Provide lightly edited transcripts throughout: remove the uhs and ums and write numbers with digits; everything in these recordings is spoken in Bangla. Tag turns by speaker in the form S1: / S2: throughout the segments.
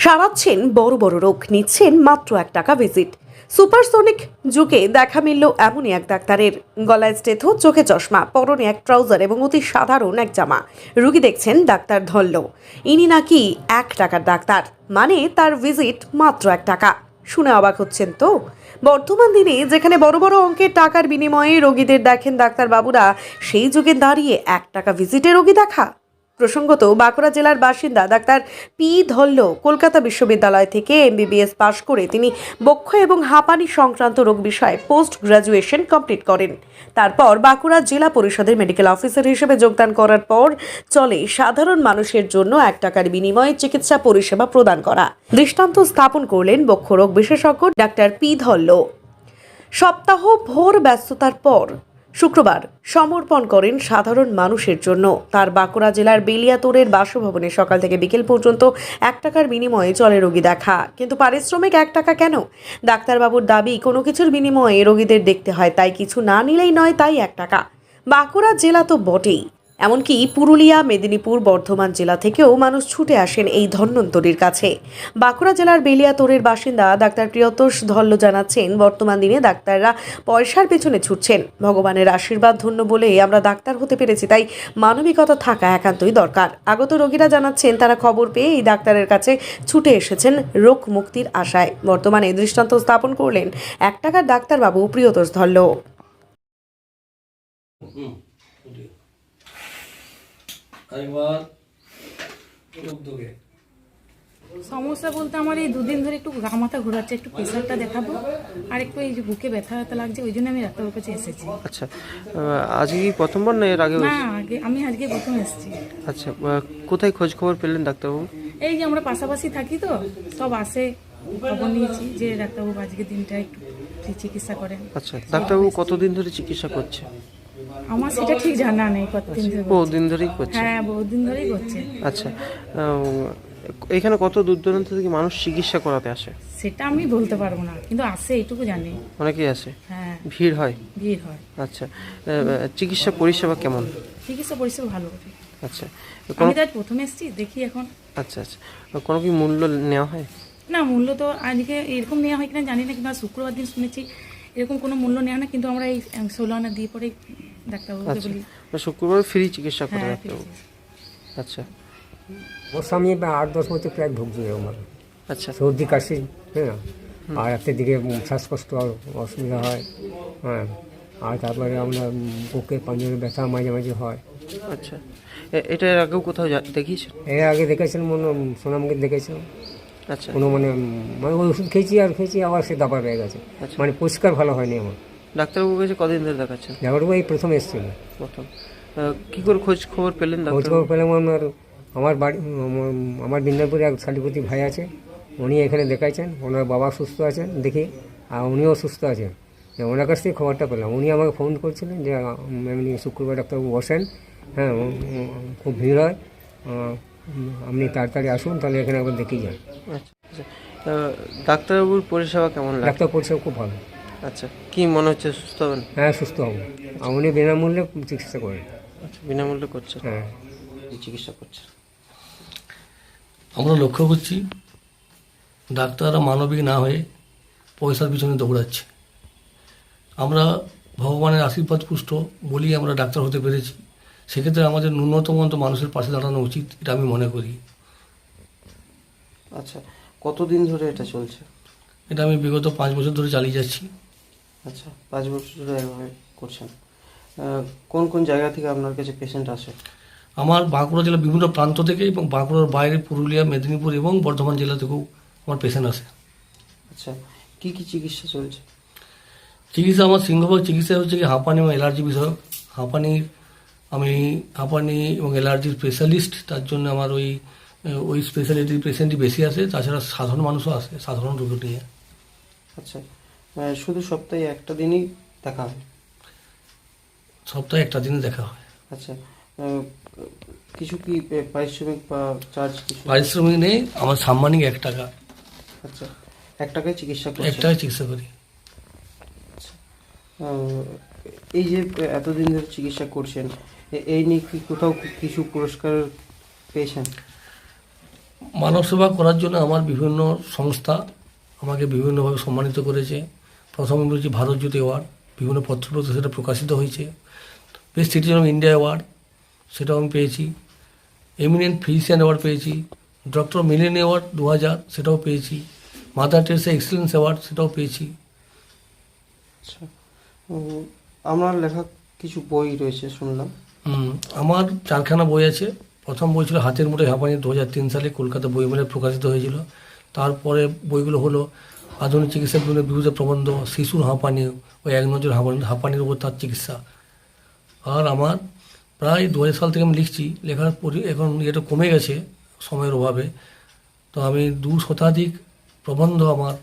S1: সারাচ্ছেন বড় বড় রোগ, নিচ্ছেন মাত্র 1 টাকা ভিজিট। সুপারসনিক যুগে দেখা মিলল এমনই এক ডাক্তারের। গলায় স্টেথো, চোখে চশমা, পরনে এক ট্রাউজার এবং অতি সাধারণ এক জামা। রুগী দেখছেন ডাক্তার ধল্লো। ইনি নাকি 1 টাকার ডাক্তার, মানে তার ভিজিট মাত্র 1 টাকা। শুনে অবাক হচ্ছেন তো? বর্তমান দিনে যেখানে বড় বড় অঙ্কের টাকার বিনিময়ে রোগীদের দেখেন ডাক্তার বাবুরা, সেই যুগে দাঁড়িয়ে 1 টাকা ভিজিটে রোগী দেখা। প্রসঙ্গত, বাঁকুড়া জেলার বাসিন্দা ডাক্তার পি ধল্লো কলকাতা বিশ্ববিদ্যালয় থেকে এমবিবিএস পাশ করে তিনি বক্ষ এবং হাঁপানি সংক্রান্ত রোগ বিষয়ে পোস্ট গ্রাজুয়েশন কমপ্লিট করেন। তারপর বাঁকুড়া জেলা পরিষদের মেডিকেল অফিসার হিসেবে যোগদান করার পর চলে সাধারণ মানুষের জন্য 1 টাকার বিনিময়ে চিকিৎসা পরিষেবা প্রদান করা। দৃষ্টান্ত স্থাপন করলেন বক্ষ রোগ বিশেষজ্ঞ ডাক্তার পি ধল্লো। সপ্তাহ ভোর ব্যস্ততার পর শুক্রবার সমর্পণ করেন সাধারণ মানুষের জন্য। তার বাঁকুড়া জেলার বেলিয়াতোড়ের বাসভবনে সকাল থেকে বিকেল পর্যন্ত 1 টাকার বিনিময়ে চলে রোগী দেখা। কিন্তু পারিশ্রমিক 1 টাকা কেন? ডাক্তারবাবুর দাবি, কোনো কিছুর বিনিময়ে রোগীদের দেখতে হয়, তাই কিছু না নিলেই নয়, তাই 1 টাকা। বাঁকুড়া জেলা তো বটেই, এমনকি পুরুলিয়া, মেদিনীপুর, বর্ধমান জেলা থেকেও মানুষ ছুটে আসেন এই ধন্বন্তরীর কাছে। বাঁকুড়া জেলার বেলিয়াতোড়ের বাসিন্দা ডাক্তার প্রিয়তোষ ধল্লো জানাচ্ছেন, বর্তমান দিনে ডাক্তাররা পয়সার পেছনে ছুটছেন। ভগবানের আশীর্বাদ ধন্য বলে আমরা ডাক্তার হতে পেরেছি, তাই মানবিকতা থাকা একান্তই দরকার। আগত রোগীরা জানাচ্ছেন, তারা খবর পেয়ে এই ডাক্তারের কাছে ছুটে এসেছেন রোগ মুক্তির আশায়। বর্তমানে দৃষ্টান্ত স্থাপন করলেন 1 টাকার ডাক্তারবাবু প্রিয়তোষ ধল্লো।
S2: সমস্যা বলতে আমার এই 2 দিন ধরে একটু গা মাথা ঘোরাচ্ছে, একটু প্রেশারটা দেখাবো, আর একটু এই যে বুকে ব্যথা ব্যথা লাগছে, ওই জন্য আমি ডাক্তারের কাছে এসেছি।
S3: আচ্ছা, আজকে কি প্রথমবার না এর আগে?
S2: না, আমি আজকে প্রথম এসেছি।
S3: আচ্ছা, কোথায় খোঁজ খবর পেলেন ডাক্তারবাবু?
S2: এই যে আমরা পাশাপাশি থাকি তো, সব আসে, খবর নিয়েছি যে ডাক্তারবাবু আজকে দিনটা একটু চিকিৎসা করেন।
S3: আচ্ছা, ডাক্তারবাবু কতদিন ধরে চিকিৎসা করছে?
S2: আমার সেটা ঠিক জানা নেই কতদিন ধরে।
S3: বহুদিন ধরেই করছে?
S2: হ্যাঁ, বহুদিন ধরেই করছে।
S3: আচ্ছা, এখানে কত দূর দূরান্ত থেকে মানুষ চিকিৎসা করাতে আসে?
S2: সেটা আমি বলতে পারবো না, কিন্তু আসে এইটুকু জানি।
S3: অনেকেই আসে?
S2: হ্যাঁ,
S3: ভিড় হয়?
S2: ভিড় হয়।
S3: আচ্ছা, চিকিৎসা পরিষেবা কেমন?
S2: চিকিৎসা পরিষেবা ভালো।
S3: আচ্ছা,
S2: আমি তো আজ প্রথম এসেছি, দেখি এখন।
S3: আচ্ছা আচ্ছা, কোনো কি মূল্য নেওয়া হয়?
S2: না, মূল্য তো আজকে এরকম নেওয়া হয় কিনা জানি না, কিন্তু শুক্রবার দিন শুনেছি এরকম কোনো মূল্য নেওয়া না, কিন্তু আমরা এই 16 আনা দিয়ে পরে ডাক্তারবাবুকে বলি।
S3: শুক্রবার ফ্রি চিকিৎসা করে
S2: হ্যাঁ,
S3: ডাক্তারবাবু? আচ্ছা
S4: ওর সামনে 8-10 বছর প্রায় ভুগছি আমার।
S3: আচ্ছা,
S4: সর্দি কাশি, হ্যাঁ, আর রাতের দিকে শ্বাসকষ্ট অসুবিধা হয়, হ্যাঁ, আর তারপরে আমরা বুকে পাঞ্জরে ব্যথা মাঝে মাঝে হয়।
S3: আচ্ছা, এটা এর আগেও কোথাও দেখিয়েছেন?
S4: এর আগে দেখেছেন সোনামকে দেখেছিলাম।
S3: আচ্ছা,
S4: কোনো মানে ওই ওষুধ খেয়েছি আর খেয়েছি, আবার সে দাবার রয়ে গেছে,
S3: আচ্ছা।
S4: মানে পরিষ্কার ভালো হয়নি আমার।
S3: ডাক্তারবাবুর কাছে কদিন ধরে দেখাচ্ছেন?
S4: ডাক্তারবাবু এই প্রথম এসেছিল।
S3: প্রথম। কি করে খোঁজ খবর পেলেন
S4: খোঁজ
S3: ডাক্তার?
S4: খবর পেলাম আমার বাড়ি, আমার বিন্দাপুরে এক শালীপতি ভাই আছে, উনি এখানে দেখাইছেন, ওনার বাবা সুস্থ আছেন দেখি, আর উনিও সুস্থ আছেন। ওনার কাছ থেকে খবরটা পেলাম। উনি আমাকে ফোন করছিলেন যে এমনি শুক্রবার ডাক্তারবাবু বসেন, হ্যাঁ, খুব ভিড় হয়, আপনি তাড়াতাড়ি আসুন, তাহলে এখানে একবার দেখেই যান।
S3: আচ্ছা আচ্ছা, ডাক্তারবাবুর পরিষেবা কেমন লাগে?
S4: ডাক্তার পরিষেবা খুব ভালো।
S3: আচ্ছা, কি মনে হচ্ছে সুস্থ হবেন?
S4: হ্যাঁ, সুস্থ হব। আর উনি বিনামূল্যে চিকিৎসা করেন।
S3: আচ্ছা, বিনামূল্যে করছে?
S4: হ্যাঁ,
S3: চিকিৎসা করছে।
S5: আমরা লক্ষ্য করছি ডাক্তাররা মানবিক না হয়ে পয়সার পিছনে দৌড়াচ্ছে। আমরা ভগবানের আশীর্বাদ পুষ্ট বলি আমরা ডাক্তার হতে পেরেছি, সেক্ষেত্রে আমাদের ন্যূনতম মানুষের পাশে দাঁড়ানো উচিত, এটা আমি মনে করি।
S3: আচ্ছা, কতদিন ধরে এটা চলছে?
S5: এটা আমি বিগত 5 বছর ধরে চালিয়ে যাচ্ছি।
S3: আচ্ছা, 5 বছর ধরে এভাবে করছেন। কোন কোন জায়গা থেকে আপনার কাছে পেশেন্ট আসে?
S5: আমার বাঁকুড়া জেলার বিভিন্ন প্রান্ত থেকে এবং বাঁকুড়ার বাইরে পুরুলিয়া, মেদিনীপুর এবং বর্ধমান জেলা থেকেও আমার পেশেন্ট আসে।
S3: আচ্ছা, কি কি চিকিৎসা চলছে?
S5: চিকিৎসা আমার সিংহভাগ চিকিৎসা হচ্ছে কি হাঁপানি এবং অ্যালার্জি বিষয়ক। আমি হাঁপানি এবং অ্যালার্জির স্পেশালিস্ট, তার জন্য আমার ওই স্পেশালিটির পেশেন্টই বেশি আসে। তাছাড়া সাধারণ মানুষও আসে সাধারণ রোগ নিয়ে।
S3: আচ্ছা, শুধু সপ্তাহে একটা দিনই দেখা হয়?
S5: সপ্তাহে একটা দিনে দেখা হয়।
S3: আচ্ছা, কিছু কি পারিশ্রমিক বা চার্জ?
S5: পারিশ্রমিক নেই, আমার সাম্মানিক 1 টাকা।
S3: আচ্ছা, 1 টাকায় চিকিৎসা করছেন?
S5: 1 টাকায় চিকিৎসা করি।
S3: এই যে এতদিন ধরে চিকিৎসা করছেন, এই নিয়ে কি কোথাও কিছু পুরস্কার পেয়েছেন?
S5: মানব সেবা করার জন্য আমার বিভিন্ন সংস্থা আমাকে বিভিন্নভাবে সম্মানিত করেছে। প্রথমে বলছি ভারত জ্যোতি অ্যাওয়ার্ড, বিভিন্ন পত্রপত্র সেটা প্রকাশিত হয়েছে। Best citizen of India award সেটাও আমি পেয়েছি। এমিনেন্ট ফিজিশিয়ান অ্যাওয়ার্ড পেয়েছি। ডক্টর মিলেন অ্যাওয়ার্ড 2000 সেটাও পেয়েছি। মাদার টেরেসা এক্সেলেন্স অ্যাওয়ার্ড সেটাও পেয়েছি।
S3: আচ্ছা, আমার লেখা কিছু বই রয়েছে শুনলাম।
S5: আমার 4খানা বই আছে। প্রথম বই ছিল হাতের মুঠোয় হাঁপানি, 2003 সালে কলকাতা বইমেলে প্রকাশিত হয়েছিল। তারপরে বইগুলো হলো আধুনিক চিকিৎসার বিভিন্ন বিবিধ প্রবন্ধ, শিশুর হাঁপানি ও এক নজর হাঁপানির উপর তার চিকিৎসা। আর আমার প্রায় 2000 সাল থেকে আমি লিখছি। লেখার পরে এখন এটা কমে গেছে সময়ের অভাবে। তো আমি 2 শতাধিক প্রবন্ধ আমার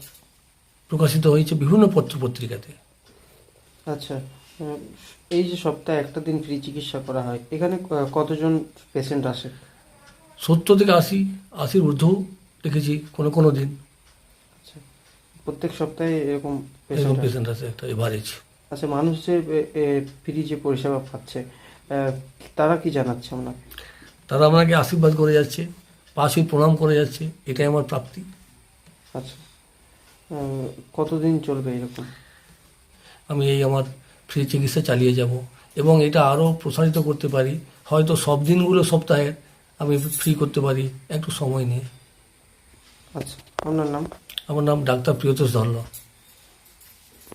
S5: প্রকাশিত হয়েছে বিভিন্ন পত্রপত্রিকাতে।
S3: আচ্ছা, এই যে সপ্তাহে একটা দিন ফ্রি চিকিৎসা করা হয়, এখানে কতজন পেশেন্ট আসে?
S5: 70 থেকে 80 ঊর্ধ্বও দেখেছি কোনো কোনো দিন।
S3: আচ্ছা, প্রত্যেক সপ্তাহে এরকম
S5: এরকম
S3: পেশেন্ট আসে?
S5: পেশেন্ট আছে একটা এভারেজ।
S3: আচ্ছা, মানুষ যে ফ্রি যে পরিষেবা পাচ্ছে, তারা কি জানাচ্ছে আপনার?
S5: তারা আমাকে আশীর্বাদ করে যাচ্ছে, পাশে প্রণাম করে যাচ্ছে, এটাই আমার প্রাপ্তি।
S3: আচ্ছা, কতদিন চলবে এরকম?
S5: আমি এই আমার ফ্রি চিকিৎসা চালিয়ে যাব এবং এটা আরও প্রসারিত করতে পারি। হয়তো সব দিনগুলো সপ্তাহের আমি ফ্রি করতে পারি একটু সময় নিয়ে।
S3: আচ্ছা, আপনার নাম?
S5: আমার নাম ডাক্তার প্রিয়তোষ ধল্লা।